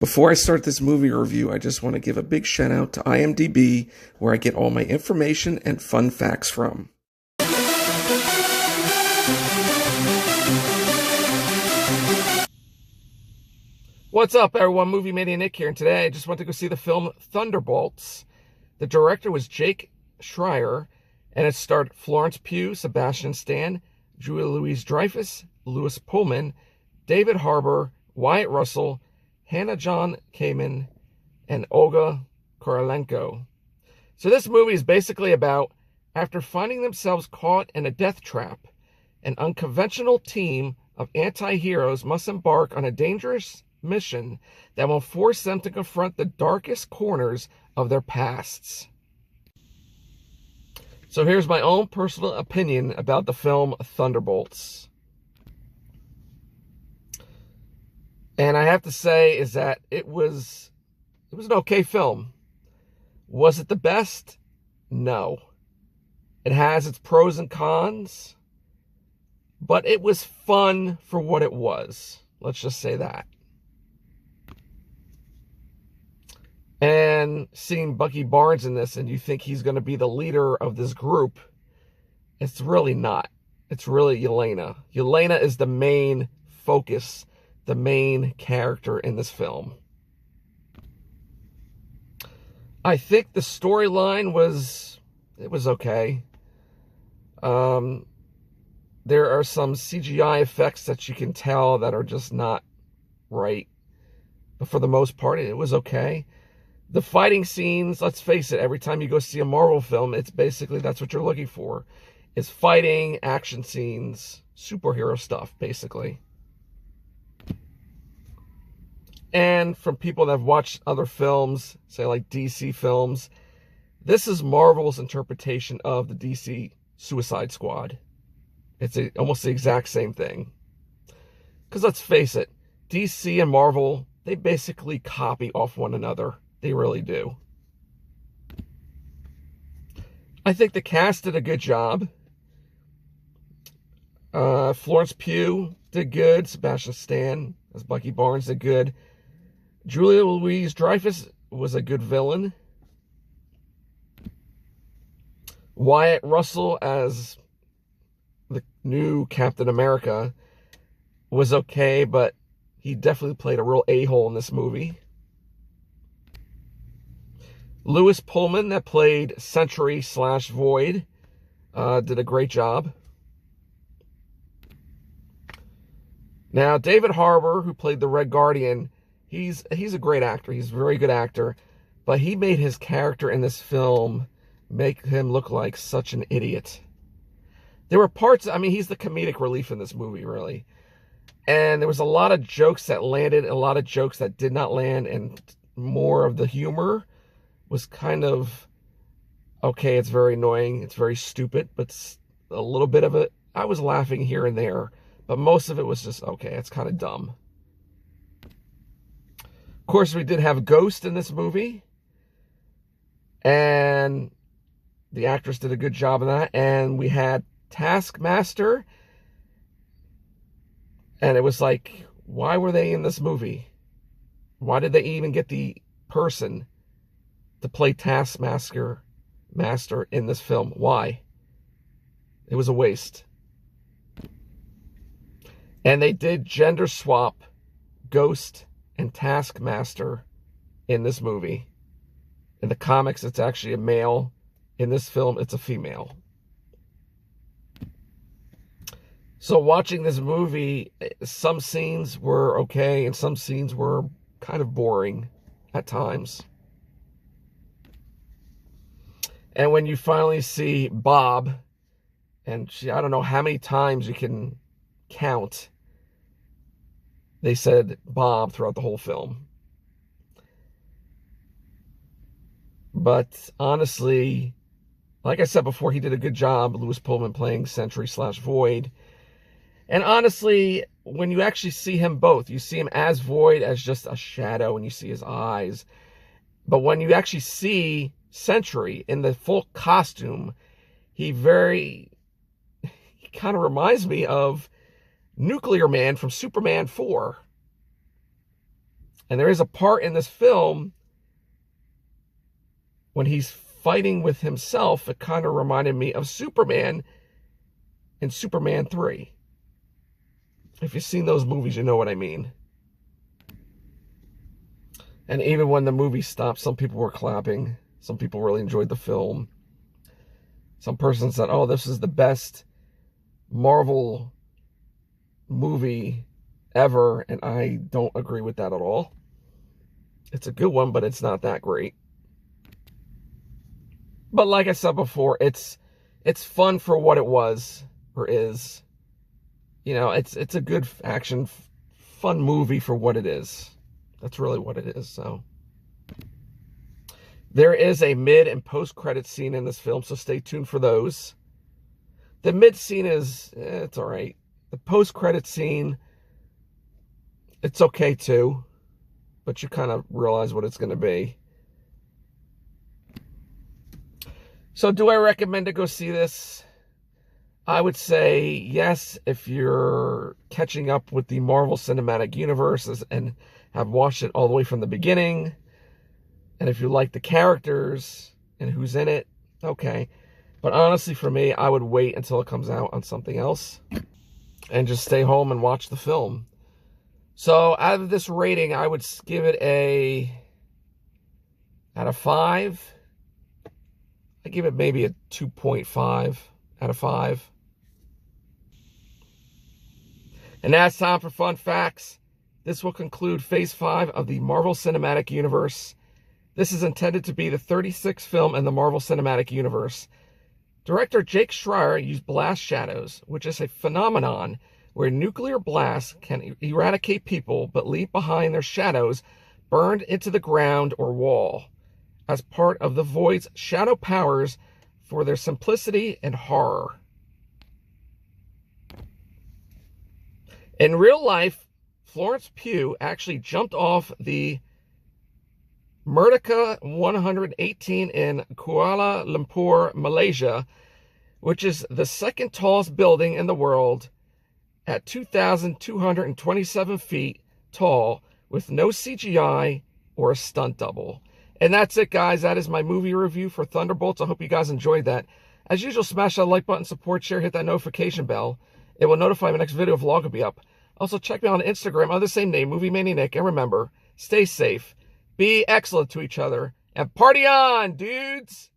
Before I start this movie review, I just want to give a big shout out to IMDb, where I get all my information and fun facts from. What's up, everyone? Movie Mania Nick here, and today I just went to go see the film Thunderbolts. The director was Schreier, and it starred Florence, Pugh, Sebastian, Louis-Dreyfus, Pullman, David Harbour, Wyatt, Russel, John-Kamen, and Olga, Kurylenko. So this movie is basically about, after finding themselves caught in a death trap, an unconventional team of anti-heroes must embark on a dangerous mission that will force them to confront the darkest corners of their pasts. So here's my own personal opinion about the film Thunderbolts. And I have to say is that it was an okay film. Was it the best? No. It has its pros and cons, but it was fun for what it was. Let's just say that. And seeing Bucky Barnes in this, and you think he's going to be the leader of this group, it's really not. It's really Yelena. Yelena is the main focus, the main character in this film. I think the storyline was okay. There are some CGI effects that you can tell that are just not right. But for the most part, it was okay. The fighting scenes, let's face it, every time you go see a Marvel film, it's basically, that's what you're looking for. It's fighting, action scenes, superhero stuff, basically. And from people that have watched other films, say like DC films, this is Marvel's interpretation of the DC Suicide Squad. It's almost the exact same thing. Because let's face it, DC and Marvel, they basically copy off one another. They really do. I think the cast did a good job. Florence Pugh did good. Sebastian Stan as Bucky Barnes did good. Julia Louis-Dreyfus was a good villain. Wyatt Russel as the new Captain America was okay, but he definitely played a real a-hole in this movie. Louis Pullman, that played Sentry/Void, did a great job. Now, David Harbour, who played the Red Guardian, he's a great actor. He's a very good actor. But he made his character in this film make him look like such an idiot. There were parts, I mean, he's the comedic relief in this movie, really. And there was a lot of jokes that landed, a lot of jokes that did not land, and more of the humor was kind of, okay, it's very annoying, it's very stupid, but a little bit of it, I was laughing here and there, but most of it was just, okay, it's kind of dumb. Of course, we did have Ghost in this movie, and the actress did a good job of that, and we had Taskmaster, and it was like, why were they in this movie? Why did they even get the person to play Taskmaster in this film? Why? It was a waste. And they did gender swap Ghost and Taskmaster in this movie. In the comics, it's actually a male. In this film, it's a female. So watching this movie, some scenes were okay, and some scenes were kind of boring at times. And when you finally see Bob, and I don't know how many times you can count, they said Bob throughout the whole film. But honestly, like I said before, he did a good job, Louis Pullman playing Sentry/Void. And honestly, when you actually see him both, you see him as Void, as just a shadow, and you see his eyes. But when you actually see Sentry in the full costume, he kind of reminds me of Nuclear Man from Superman 4. And there is a part in this film when he's fighting with himself, it kind of reminded me of Superman in Superman 3. If you've seen those movies, you know what I mean. And even when the movie stopped, some people were clapping. Some people really enjoyed the film. Some person said, oh, this is the best Marvel movie ever. And I don't agree with that at all. It's a good one, but it's not that great. But like I said before, it's fun for what it was or is. You know, it's a good action, fun movie for what it is. That's really what it is. So there is a mid and post-credit scene in this film, so stay tuned for those. The mid scene is, it's all right. The post-credit scene, it's okay too, but you kind of realize what it's going to be. So do I recommend to go see this? I would say yes if you're catching up with the Marvel Cinematic Universe and have watched it all the way from the beginning. And if you like the characters and who's in it, okay. But honestly, for me, I would wait until it comes out on something else and just stay home and watch the film. So out of this rating, I would give it out of 5, I give it maybe a 2.5 out of 5. And now it's time for fun facts. This will conclude Phase 5 of the Marvel Cinematic Universe. This is intended to be the 36th film in the Marvel Cinematic Universe. Director Jake Schreier used blast shadows, which is a phenomenon where nuclear blasts can eradicate people but leave behind their shadows burned into the ground or wall, as part of the Void's shadow powers for their simplicity and horror. In real life, Florence Pugh actually jumped off the Merdeka 118 in Kuala Lumpur, Malaysia, which is the second tallest building in the world at 2,227 feet tall with no CGI or a stunt double. And that's it, guys. That is my movie review for Thunderbolts. I hope you guys enjoyed that. As usual, smash that like button, support, share, hit that notification bell. It will notify my next video vlog will be up. Also, check me out on Instagram under the same name, Movie Mania Nick. And remember, stay safe, be excellent to each other, and party on, dudes!